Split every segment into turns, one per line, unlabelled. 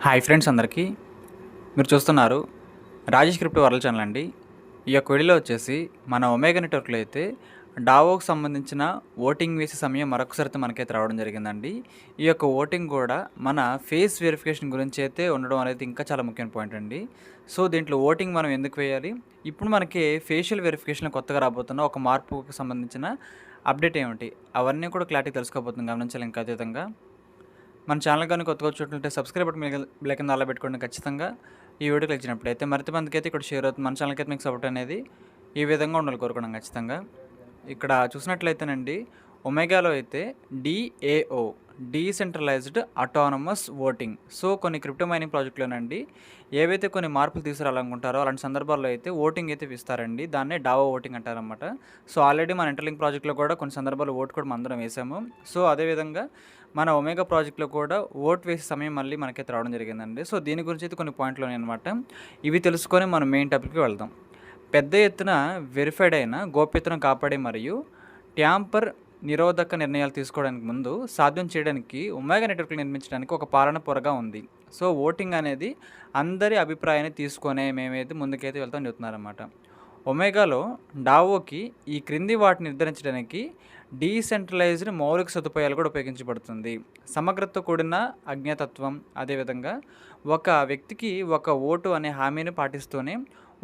Hi friends అందరికీ. మీరు చూస్తున్నారు రాజేష్ క్రిప్టో వరల్డ్ ఛానల్ అండి. ఈ యొక్క వీడియోలో వచ్చేసి మన ఒమేగా నెట్వర్క్లో అయితే డావోకి సంబంధించిన ఓటింగ్ వేసే సమయం మరొకసారి మనకైతే రావడం జరిగిందండి. ఈ యొక్క ఓటింగ్ కూడా మన ఫేస్ వెరిఫికేషన్ గురించి అయితే ఉండడం అనేది ఇంకా చాలా ముఖ్యమైన పాయింట్ అండి. సో దీంట్లో ఓటింగ్ మనం ఎందుకు వేయాలి, ఇప్పుడు మనకి ఫేషియల్ వెరిఫికేషన్ కొత్తగా రాబోతున్న ఒక మార్పుకి సంబంధించిన అప్డేట్ ఏమిటి, అవన్నీ కూడా క్లారిటీ తెలుసుకోబోతుంది. గమనించాలి. ఇంకా అతీతంగా మన ఛానల్ కానీ కొత్తగా చూసినట్లయితే సబ్స్క్రైబ్ బటన్ బెల్ కింద అలా పెట్టుకోండి. ఖచ్చితంగా ఈ వీడియో క్లిక్ చేసినప్పుడైతే మరింత మందికి అయితే ఇక్కడ షేర్ అవుతుంది. మన ఛానల్కి అయితే మీకు సపోర్ట్ అనేది ఈ విధంగా ఉండాలి కోరుకున్నాం. ఖచ్చితంగా ఇక్కడ చూసినట్లయితేనండి, ఒమేగాలో అయితే DAO decentralised autonomous voting. So కొన్ని క్రిప్టో మైనింగ్ ప్రాజెక్టులోనండి ఏవైతే కొన్ని మార్పులు తీసుకురావాలనుకుంటారో అలాంటి సందర్భాల్లో అయితే ఓటింగ్ అయితే ఇస్తారండి. దాన్నే డావో ఓటింగ్ అంటారనమాట. సో ఆల్రెడీ మన ఇంటర్లింక్ ప్రాజెక్ట్లో కూడా కొన్ని సందర్భాల్లో ఓటు కూడా అందరం వేసాము. సో అదేవిధంగా మన ఒమేగా ప్రాజెక్ట్లో కూడా ఓట్ వేసే సమయం మళ్ళీ మనకైతే రావడం జరిగిందండి. సో దీని గురించి అయితే కొన్ని పాయింట్లు ఉన్నాయన్నమాట. ఇవి తెలుసుకొని మనం మెయిన్ టాపిక్కి వెళ్దాం. పెద్ద ఎత్తున వెరిఫైడ్ అయిన గోప్యతను కాపాడే మరియు ట్యాంపర్ నిరోధక నిర్ణయాలు తీసుకోవడానికి ముందు సాధ్యం చేయడానికి ఒమేగా నెట్వర్క్లు నిర్మించడానికి ఒక పాలన పొరగా ఉంది. సో ఓటింగ్ అనేది అందరి అభిప్రాయాన్ని తీసుకొనే మేమైతే ముందుకైతే వెళ్తామని చెప్తున్నారన్నమాట. ఒమేగాలో డావోకి ఈ క్రింది వాటిని నిర్ధారించడానికి డీసెంట్రలైజ్డ్ మౌలిక సదుపాయాలు కూడా ఉపయోగించబడుతుంది. సమగ్రతతో కూడిన అజ్ఞాతత్వం, అదేవిధంగా ఒక వ్యక్తికి ఒక ఓటు అనే హామీని పాటిస్తూనే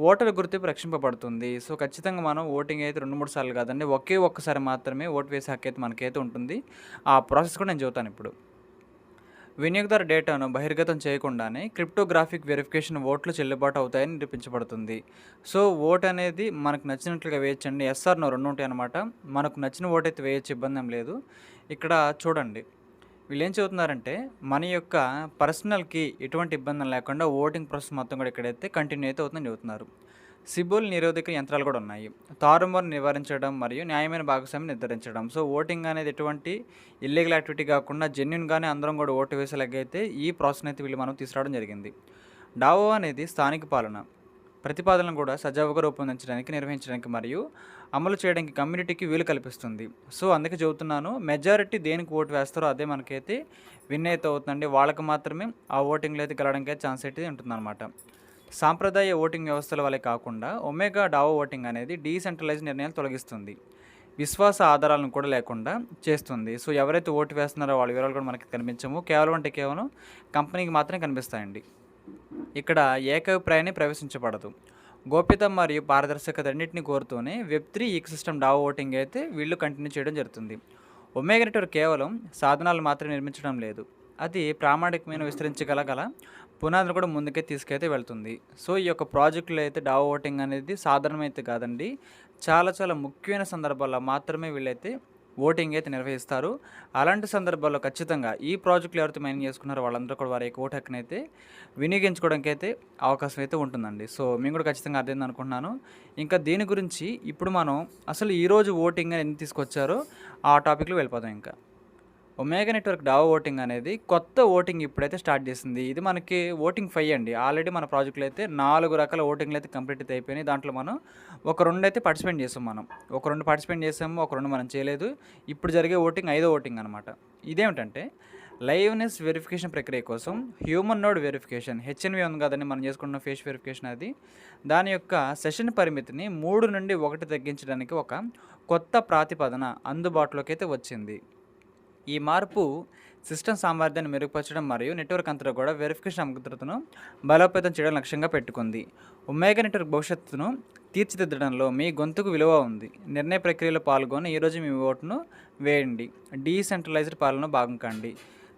ఓటరు గుర్తింపు రక్షింపబడుతుంది. సో ఖచ్చితంగా మనం ఓటింగ్ అయితే 2-3 సార్లు కాదండి, ఒక్కసారి మాత్రమే ఓటు వేసే హక్కు అయితే మనకైతే ఉంటుంది. ఆ ప్రాసెస్ కూడా నేను చెబుతాను ఇప్పుడు. వినియోగదారు డేటాను బహిర్గతం చేయకుండానే క్రిప్టోగ్రాఫిక్ వెరిఫికేషన్ ఓట్లు చెల్లుబాటు అవుతాయని నిరూపించబడుతుంది. సో ఓట్ అనేది మనకు నచ్చినట్లుగా వేయచ్చండి. ఎస్ఆర్ నో 2 ఉంటాయి అన్నమాట. మనకు నచ్చిన ఓటు అయితే వేయచ్చు, ఇబ్బంది ఏం లేదు. ఇక్కడ చూడండి, వీళ్ళు ఏం చెబుతున్నారంటే మన యొక్క పర్సనల్కి ఎటువంటి ఇబ్బంది లేకుండా ఓటింగ్ ప్రాసెస్ మొత్తం కూడా ఇక్కడైతే కంటిన్యూ అయితే అవుతుందని చెబుతున్నారు. సిబుల్ నిరోధక యంత్రాలు కూడా ఉన్నాయి. తారుమారు నివారించడం మరియు న్యాయమైన భాగస్వామ్యం నిర్ధారించడం. సో ఓటింగ్ అనేది ఎటువంటి ఇల్లీగల్ యాక్టివిటీ కాకుండా జెన్యున్గానే అందరం కూడా ఓటు వేసేలాగైతే ఈ ప్రాసెస్ అయితే వీళ్ళు మనం తీసుకురావడం జరిగింది. డావో అనేది స్థానిక పాలన ప్రతిపాదనలు కూడా సజావుగా రూపొందించడానికి, నిర్వహించడానికి మరియు అమలు చేయడానికి కమ్యూనిటీకి వీలు కల్పిస్తుంది. సో అందుకే చెబుతున్నాను, మెజారిటీ దేనికి ఓటు వేస్తారో అదే మనకైతే విన్ అయితే అవుతుందండి. వాళ్ళకి మాత్రమే ఆ ఓటింగ్లో అయితే గెలవడానికి అయితే ఛాన్స్ అయితే ఉంటుందన్నమాట. సాంప్రదాయ ఓటింగ్ వ్యవస్థల వల్లే కాకుండా ఒమేగా డావో ఓటింగ్ అనేది డీసెంట్రలైజ్ నిర్ణయాలు తొలగిస్తుంది, విశ్వాస ఆధారాలను కూడా లేకుండా చేస్తుంది. సో ఎవరైతే ఓటు వేస్తున్నారో వాళ్ళ వివరాలు కూడా మనకి కనిపించము, కేవలం కంపెనీకి మాత్రమే కనిపిస్తాయండి. ఇక్కడ ఏకాభిప్రాయాన్ని ప్రవేశించబడదు. గోప్యత మరియు పారదర్శకత అన్నింటినీ కోరుతూనే వెబ్3 ఈకోసిస్టమ్ డావో ఓటింగ్ అయితే వీళ్ళు కంటిన్యూ చేయడం జరుగుతుంది. ఒమేగా నెట్వర్క్ కేవలం సాధనాలు మాత్రమే నిర్మించడం లేదు, అది ప్రామాణికమైన విస్తరించగల పునాదులు కూడా ముందుకే తీసుకైతే వెళ్తుంది. సో ఈ యొక్క ప్రాజెక్టులో అయితే డావో ఓటింగ్ అనేది సాధారణమైతే కాదండి, చాలా ముఖ్యమైన సందర్భాల్లో మాత్రమే వీళ్ళైతే ఓటింగ్ అయితే నిర్వహిస్తారు. అలాంటి సందర్భాల్లో ఖచ్చితంగా ఈ ప్రాజెక్టులు ఎవరైతే మైనింగ్ చేసుకున్నారో వాళ్ళందరూ కూడా వారి యొక్క ఓటు హక్కుని అయితే వినియోగించుకోవడానికి అయితే అవకాశం అయితే ఉంటుందండి. సో మేము కూడా ఖచ్చితంగా అర్థమైంది అనుకుంటున్నాను. ఇంకా దీని గురించి ఇప్పుడు మనం అసలు ఈరోజు ఓటింగ్ అని ఎందుకు తీసుకొచ్చారో ఆ టాపిక్లో వెళ్ళిపోదాం. ఇంకా ఒమేగా నెట్వర్క్ డావో ఓటింగ్ అనేది కొత్త ఓటింగ్ ఇప్పుడైతే స్టార్ట్ చేసింది. ఇది మనకి ఓటింగ్ 5 అండి. ఆల్రెడీ మన ప్రాజెక్టులో అయితే 4 రకాల ఓటింగ్లు అయితే కంప్లీట్ అయితే అయిపోయినాయి. దాంట్లో మనం ఒక 2 అయితే పార్టిసిపేట్ చేసాం. ఒక 2 పార్టిసిపేట్ చేసాము, ఒక 2 మనం చేయలేదు. ఇప్పుడు జరిగే ఓటింగ్ 5వ ఓటింగ్ అనమాట. ఇదేమిటంటే లైవ్నెస్ వెరిఫికేషన్ ప్రక్రియ కోసం హ్యూమన్ నోడ్ వెరిఫికేషన్, హెచ్ఎన్వి ఉంది కదండి మనం చేసుకున్న ఫేస్ వెరిఫికేషన్, అది దాని యొక్క సెషన్ పరిమితిని 3 నుండి 1 తగ్గించడానికి ఒక కొత్త ప్రాతిపదన అందుబాటులోకి అయితే వచ్చింది. ఈ మార్పు సిస్టమ్ సామర్థ్యాన్ని మెరుగుపరచడం మరియు నెట్వర్క్ అంతటా కూడా వెరిఫికేషన్ సమగ్రతను బలోపేతం చేయడం లక్ష్యంగా పెట్టుకుంది. ఒమేగా నెట్వర్క్ భవిష్యత్తును తీర్చిదిద్దడంలో మీ గొంతుకు విలువ ఉంది. నిర్ణయ ప్రక్రియలో పాల్గొని ఈరోజు మీ ఓటును వేయండి. డీసెంట్రలైజ్డ్ పాలన భాగం కండి.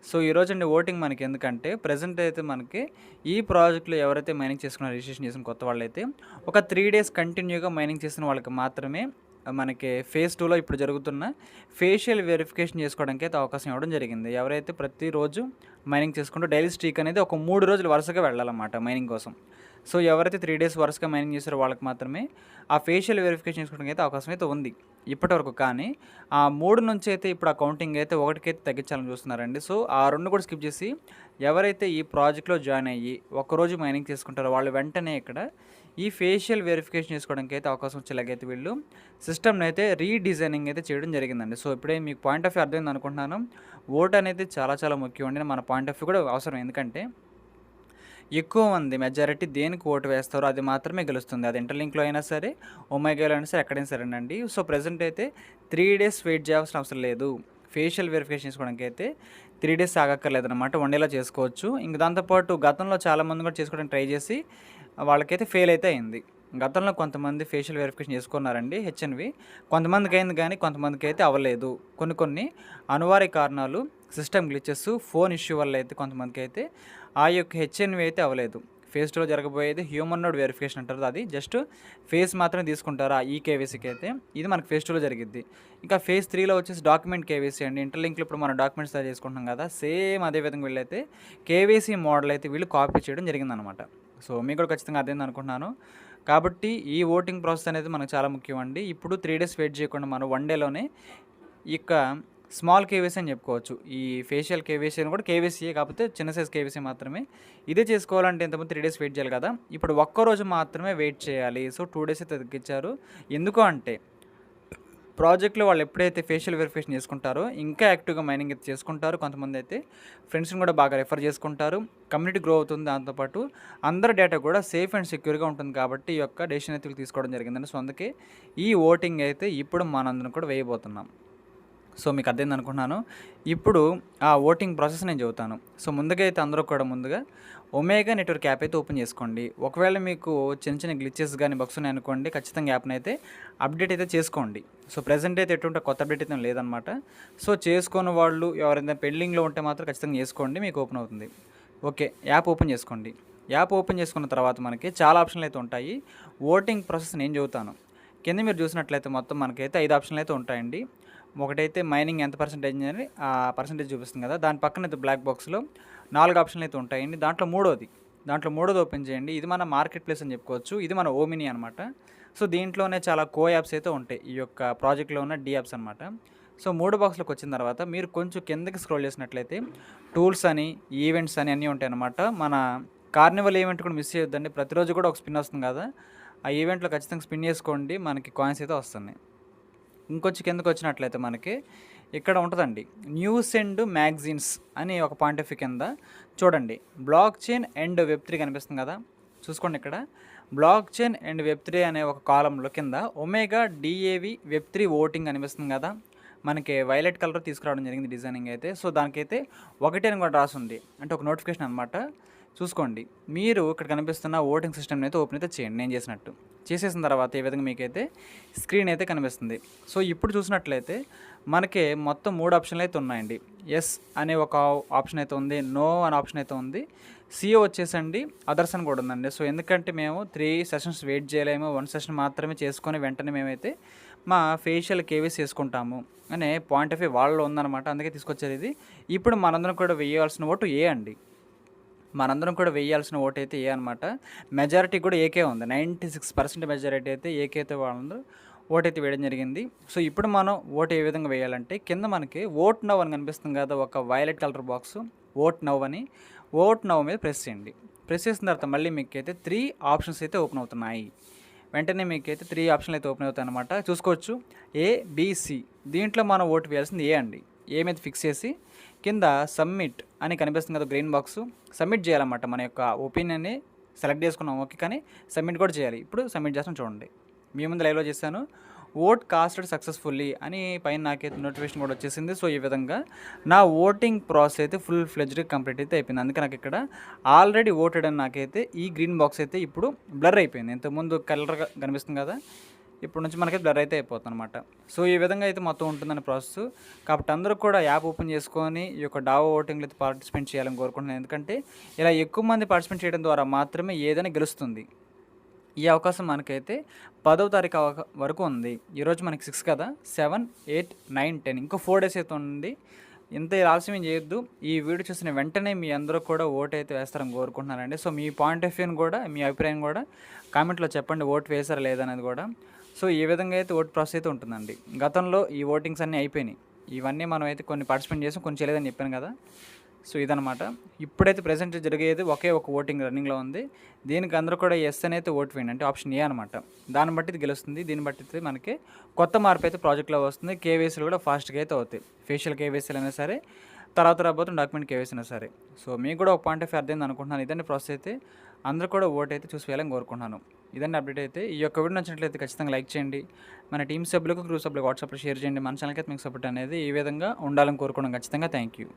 సో ఈరోజు అండి ఓటింగ్ మనకి ఎందుకంటే ప్రజెంట్ అయితే మనకి ఈ ప్రాజెక్టులో ఎవరైతే మైనింగ్ చేసుకున్న రిజిస్ట్రేషన్ చేసిన కొత్త వాళ్ళైతే ఒక 3 డేస్ కంటిన్యూగా మైనింగ్ చేసిన వాళ్ళకి మాత్రమే మనకి ఫేజ్ 2లో ఇప్పుడు జరుగుతున్న ఫేషియల్ వెరిఫికేషన్ చేసుకోవడానికి అయితే అవకాశం ఇవ్వడం జరిగింది. ఎవరైతే ప్రతిరోజు మైనింగ్ చేసుకుంటూ డైలీ స్ట్రీక్ అనేది ఒక 3 రోజులు వరుసగా వెళ్ళాలన్నమాట మైనింగ్ కోసం. సో ఎవరైతే 3 డేస్ వరుసగా మైనింగ్ చేసారో వాళ్ళకి మాత్రమే ఆ ఫేషియల్ వెరిఫికేషన్ చేసుకోవడానికి అయితే అవకాశం అయితే ఉంది ఇప్పటివరకు. కానీ ఆ 3 నుంచి అయితే ఇప్పుడు ఆ కౌంటింగ్ అయితే 1కి అయితే తగ్గించాలని చూస్తున్నారండి. సో ఆ 2 కూడా స్కిప్ చేసి ఎవరైతే ఈ ప్రాజెక్ట్లో జాయిన్ అయ్యి ఒక్కరోజు మైనింగ్ చేసుకుంటారో వాళ్ళు వెంటనే ఇక్కడ ఈ ఫేషియల్ వెరిఫికేషన్ చేసుకోవడానికి అయితే అవకాశం వచ్చేలాగైతే వీళ్ళు సిస్టమ్ని అయితే రీడిజైనింగ్ అయితే చేయడం జరిగిందండి. సో ఇప్పుడే మీకు పాయింట్ ఆఫ్ వ్యూ అర్థమైంది అనుకుంటున్నాను. ఓట్ అనేది చాలా ముఖ్యం అండి. మన పాయింట్ ఆఫ్ వ్యూ కూడా అవసరం. ఎందుకంటే ఎక్కువ మంది మెజారిటీ దేనికి ఓటు వేస్తారో అది మాత్రమే గెలుస్తుంది. అది ఇంటర్లింక్‌లో అయినా సరే, ఒమేగాలో అయినా సరే, ఎక్కడైనా సరేనండి. సో, ప్రెజెంట్ అయితే 3 డేస్ వెయిట్ చేయాల్సిన అవసరం లేదు. ఫేషియల్ వెరిఫికేషన్ చేసుకోవడానికైతే 3 డేస్ ఆగక్కర్లేదనమాట. వన్ డేలో చేసుకోవచ్చు. ఇంక దాంతో పాటు గతంలో చాలామంది కూడా చేసుకోవడానికి ట్రై చేసి వాళ్ళకైతే ఫెయిల్ అయితే అయింది. గతంలో కొంతమంది ఫేషియల్ వెరిఫికేషన్ చేసుకున్నారండి హెచ్ఎన్‌వి. కొంతమందికి అయింది కానీ కొంతమందికైతే అవ్వలేదు. కొన్ని అనివార్య కారణాలు, సిస్టమ్ గ్లిచెస్, ఫోన్ ఇష్యూ వల్ల అయితే కొంతమందికైతే ఆ యొక్క హెచ్ఎన్‌వి అయితే అవ్వలేదు. ఫేజ్ 2లో జరగబోయేది హ్యూమనోడ్ వెరిఫికేషన్ అంటారు. అది జస్ట్ ఫేస్ మాత్రమే తీసుకుంటారు ఆ ఈకేవైసీకి అయితే. ఇది మనకు ఫేజ్ 2లో జరిగిద్ది. ఇంకా ఫేజ్ 3లో వచ్చేసి డాక్యుమెంట్ కేవైసీ అండి. ఇంటర్లింక్‌లో ఇప్పుడు మనం డాక్యుమెంట్స్ తయారు చేసుకుంటున్నాం కదా! సేమ్ అదే విధంగా వీళ్ళైతే కేవైసీ మోడల్ అయితే వీళ్ళు కాపీ చేయడం జరిగిందనమాట. సో, మీకు కూడా ఖచ్చితంగా అర్థమైంది అనుకుంటున్నాను. కాబట్టి ఈ ఓటింగ్ ప్రాసెస్ అనేది మనకు చాలా ముఖ్యం అండి. ఇప్పుడు 3 డేస్ వెయిట్ చేయకుండా మనం వన్ డేలోనే ఇక స్మాల్ కేవైసీ అని చెప్పుకోవచ్చు. ఈ ఫేషియల్ కేవైసీ అని కూడా కేవైసీయే, కాకపోతే చిన్న సైజ్ కేవైసీ మాత్రమే. ఇదే చేసుకోవాలంటే ఇంతకుముందు 3 డేస్ వెయిట్ చేయాలి కదా! ఇప్పుడు ఒక్కరోజు మాత్రమే వెయిట్ చేయాలి. సో, 2 డేస్ అయితే తగ్గించారు. ఎందుకు అంటే ప్రాజెక్ట్‌లో వాళ్ళు ఎప్పుడైతే ఫేషియల్ వెరిఫికేషన్ చేసుకుంటారో ఇంకా యాక్టివ్‌గా మైనింగ్ అయితే చేసుకుంటారు. కొంతమంది అయితే ఫ్రెండ్స్‌ని కూడా బాగా రిఫర్ చేసుకుంటారు. కమ్యూనిటీ గ్రో అవుతుంది. దాంతోపాటు అందరి డేటా కూడా సేఫ్ అండ్ సెక్యూర్‌గా ఉంటుంది కాబట్టి ఈ యొక్క డెసిషన్ అయితే తీసుకోవడం జరిగిందండి. సో, అందుకే ఈ ఓటింగ్ అయితే ఇప్పుడు మనందరం కూడా వేయబోతున్నాం. సో, మీకు అర్థమైంది అనుకుంటున్నాను. ఇప్పుడు ఆ ఓటింగ్ ప్రాసెస్ నేను చెబుతాను. సో, ముందుగా అయితే అందరూ కూడా ముందుగా ఒమేగా నెట్వర్క్ యాప్ అయితే ఓపెన్ చేసుకోండి. ఒకవేళ మీకు చిన్న గ్లిచెస్ గానీ, బగ్స్ ఉన్నాయనుకోండి, ఖచ్చితంగా యాప్‌ని అయితే అప్డేట్ అయితే చేసుకోండి. సో, ప్రెజెంట్ అయితే ఎటువంటి కొత్త అప్డేట్ అయితే లేదనమాట. సో, చేసుకోని వాళ్ళు ఎవరైనా పెండింగ్‌లో ఉంటే మాత్రం ఖచ్చితంగా చేసుకోండి, మీకు ఓపెన్ అవుతుంది. ఓకే, యాప్ ఓపెన్ చేసుకోండి. యాప్ ఓపెన్ చేసుకున్న తర్వాత మనకి చాలా ఆప్షన్లు అయితే ఉంటాయి. ఓటింగ్ ప్రాసెస్ నేను చెబుతాను. కింద మీరు చూసినట్లయితే మొత్తం మనకైతే 5 ఆప్షన్లు అయితే ఉంటాయండి. ఒకటైతే మైనింగ్ ఎంత పర్సెంటేజ్ అని ఆ పర్సెంటేజ్ చూపిస్తుంది కదా! దాని పక్కన అయితే బ్లాక్ బాక్స్‌లో 4 ఆప్షన్లు అయితే ఉంటాయండి. దాంట్లో మూడోది ఓపెన్ చేయండి. ఇది మన మార్కెట్ ప్లేస్ అని చెప్పుకోవచ్చు. ఇది మన ఓమినీ అనమాట. సో, దీంట్లోనే చాలా కో యాప్స్ అయితే ఉంటాయి. ఈ యొక్క ప్రాజెక్ట్‌లో ఉన్న డి యాప్స్ అనమాట. సో, 3 బాక్స్‌లోకి వచ్చిన తర్వాత మీరు కొంచెం కిందకి స్క్రోల్ చేసినట్లయితే టూల్స్ అని, ఈవెంట్స్ అని అన్నీ ఉంటాయన్నమాట. మన కార్నివల్ ఈవెంట్ కూడా మిస్ చేయొద్దండి. ప్రతిరోజు కూడా ఒక స్పిన్ వస్తుంది కదా! ఆ ఈవెంట్‌లో ఖచ్చితంగా స్పిన్ చేసుకోండి. మనకి కాయిన్స్ అయితే వస్తున్నాయి. ఇంకొంచెం కిందకొచ్చినట్లయితే మనకి ఇక్కడ ఉంటదండి. న్యూస్ అండ్ మ్యాగజైన్స్ అని ఒక పాయింట్ ఆఫ్ వ్యూ కింద చూడండి. బ్లాక్ చైన్ అండ్ వెబ్3 కనిపిస్తుంది కదా! చూసుకోండి ఇక్కడ. బ్లాక్ చైన్ అండ్ వెబ్3 అనే ఒక కాలమ్‌లో కింద ఒమేగా డిఏవి వెబ్3 ఓటింగ్ కనిపిస్తుంది కదా! మనకి వైలెట్ కలర్ తీసుకురావడం జరిగింది డిజైనింగ్ అయితే. సో, దానికైతే 1 అని కూడా రాసుంది. అంటే ఒక నోటిఫికేషన్ అనమాట. చూసుకోండి. మీరు ఇక్కడ కనిపిస్తున్న ఓటింగ్ సిస్టమ్‌ని అయితే ఓపెన్ అయితే చేయండి నేను చేసినట్టు. చేసేసిన తర్వాత ఈ విధంగా మీకైతే స్క్రీన్ అయితే కనిపిస్తుంది. సో, ఇప్పుడు చూసినట్లయితే మనకి మొత్తం 3 ఆప్షన్లు అయితే ఉన్నాయండి. యెస్ అనే ఒక ఆప్షన్ అయితే ఉంది. నో అనే ఆప్షన్ అయితే ఉంది. సిఓ వచ్చేసండి అదర్స్ అని కూడా ఉందండి. సో, ఎందుకంటే మేము 3 సెషన్స్ వెయిట్ చేయలేము. 1 సెషన్ మాత్రమే చేసుకొని వెంటనే మేమైతే మా ఫేషియల్ కేవైసీ చేసుకుంటాము అనే పాయింట్ ఆఫ్ వ్యూ వాళ్ళలో ఉందన్నమాట. అందుకే తీసుకొచ్చారు ఇది. ఇప్పుడు మనందరం కూడా వేయాల్సిన ఓటు ఏ అండి. మనందరం కూడా వేయాల్సిన ఓటు అయితే ఏ అనమాట. మెజారిటీ కూడా ఏకే ఉంది. 96% మెజారిటీ అయితే ఏకైతే వాళ్ళు ఓటైతే వేయడం జరిగింది. సో, ఇప్పుడు మనం ఓటు ఏ విధంగా వేయాలంటే కింద మనకి ఓట్ నౌ అని కనిపిస్తుంది కదా! ఒక violet colour box vote now అని. ఓట్ నౌ మీద ప్రెస్ చేయండి. ప్రెస్ చేసిన తర్వాత మళ్ళీ మీకైతే 3 ఆప్షన్స్ అయితే ఓపెన్ అవుతున్నాయి. వెంటనే మీకైతే 3 ఆప్షన్లు అయితే ఓపెన్ అవుతాయి అనమాట. చూసుకోవచ్చు. ఏ, బి, సి. దీంట్లో మనం ఓటు వేయాల్సింది ఏ అండి. ఏ మీద ఫిక్స్ చేసి కింద సబ్మిట్ అని కనిపిస్తుంది కదా గ్రీన్ బాక్స్. సబ్మిట్ చేయాలన్నమాట. మన యొక్క ఒపీనియన్ని సెలెక్ట్ చేసుకున్నాం ఓకే, కానీ సబ్మిట్ కూడా చేయాలి. ఇప్పుడు సబ్మిట్ చేస్తాను చూడండి. మీ ముందు లైవ్లో చేశాను. ఓట్ కాస్టెడ్ సక్సెస్ఫుల్లీ అని పైన నాకైతే నోటిఫికేషన్ కూడా వచ్చేసింది. సో, ఈ విధంగా నా ఓటింగ్ ప్రాసెస్ అయితే ఫుల్ ఫ్లెడ్జ్డ్గా కంప్లీట్ అయితే అయిపోయింది. అందుకే నాకు ఇక్కడ ఆల్రెడీ ఓటెడ్ అని నాకైతే ఈ గ్రీన్ బాక్స్ అయితే ఇప్పుడు బ్లర్ అయిపోయింది. ఇంతకుముందు కలర్గా కనిపిస్తుంది కదా, ఇప్పుడు నుంచి మనకి బ్లర్ అయితే అయిపోతుంది అనమాట. సో, ఈ విధంగా అయితే మొత్తం ఉంటుందని ప్రాసెస్. కాబట్టి అందరూ కూడా యాప్ ఓపెన్ చేసుకొని ఈ యొక్క డావో ఓటింగ్లో అయితే పార్టిసిపేట్ చేయాలని కోరుకుంటున్నాను. ఎందుకంటే ఇలా ఎక్కువ మంది పార్టిసిపేట్ చేయడం ద్వారా మాత్రమే ఏదైనా గెలుస్తుంది. ఈ అవకాశం మనకైతే 10వ తారీఖు వరకు ఉంది. ఈరోజు మనకి 6 కదా, 7, 8, 9, 10 ఇంకో 4 డేస్ అయితే ఉంది. ఇంత ఆలస్యం ఏం చేయొద్దు. ఈ వీడియో చూసిన వెంటనే మీ అందరూ కూడా ఓటు అయితే వేస్తారని కోరుకుంటున్నానండి. సో, మీ పాయింట్ ఆఫ్ వ్యూని కూడా, మీ అభిప్రాయం కూడా కామెంట్లో చెప్పండి. ఓటు వేసారా లేదనేది కూడా. సో, ఈ విధంగా అయితే ఓటు ప్రాసెస్ అయితే ఉంటుందండి. గతంలో ఈ ఓటింగ్స్ అన్నీ అయిపోయినాయి. ఇవన్నీ మనం అయితే కొన్ని పార్టిసిపేట్ చేసాం, కొన్ని చేయలేదని చెప్పాను కదా. సో, ఇదనమాట. ఇప్పుడైతే ప్రెజెంట్ జరిగేది ఒకే ఒక ఓటింగ్ రన్నింగ్లో ఉంది. దీనికి అందరూ కూడా ఎస్ అని అయితే ఓటు వేయండి. అంటే ఆప్షన్ ఏ అనమాట. దాన్ని బట్టి ఇది గెలుస్తుంది. దీన్ని బట్టి అయితే మనకి కొత్త మార్పు అయితే ప్రాజెక్ట్లో వస్తుంది. కేవైసీలు కూడా ఫాస్ట్గా అయితే అవుతాయి. ఫేషియల్ కేవైసీలు అయినా సరే, తర్వాత రాబోతున్న డాక్యుమెంట్ కేవైసీనా సరే. సో మీకు కూడా ఒక పాయింట్ ఆఫ్ వ్యూ అర్థమైంది అనుకుంటున్నాను. ఇదండి ప్రాసెస్ అయితే. అందరూ కూడా ఓటు అయితే చూసి వేయాలని కోరుకుంటున్నాను. ఇదండి అప్డేట్ అయితే. ఈ యొక్క వీడియో నచ్చినట్లయితే ఖచ్చితంగా లైక్ చేయండి. మన టీమ్ సభ్యులకు, గ్రూప్ సభ్యులకు వాట్సాప్లో షేర్ చేయండి. మన ఛానల్కి అయితే మీకు సపోర్ట్ అనేది ఈ విధంగా ఉండాలని కోరుకోవడం ఖచ్చితంగా. Thank you.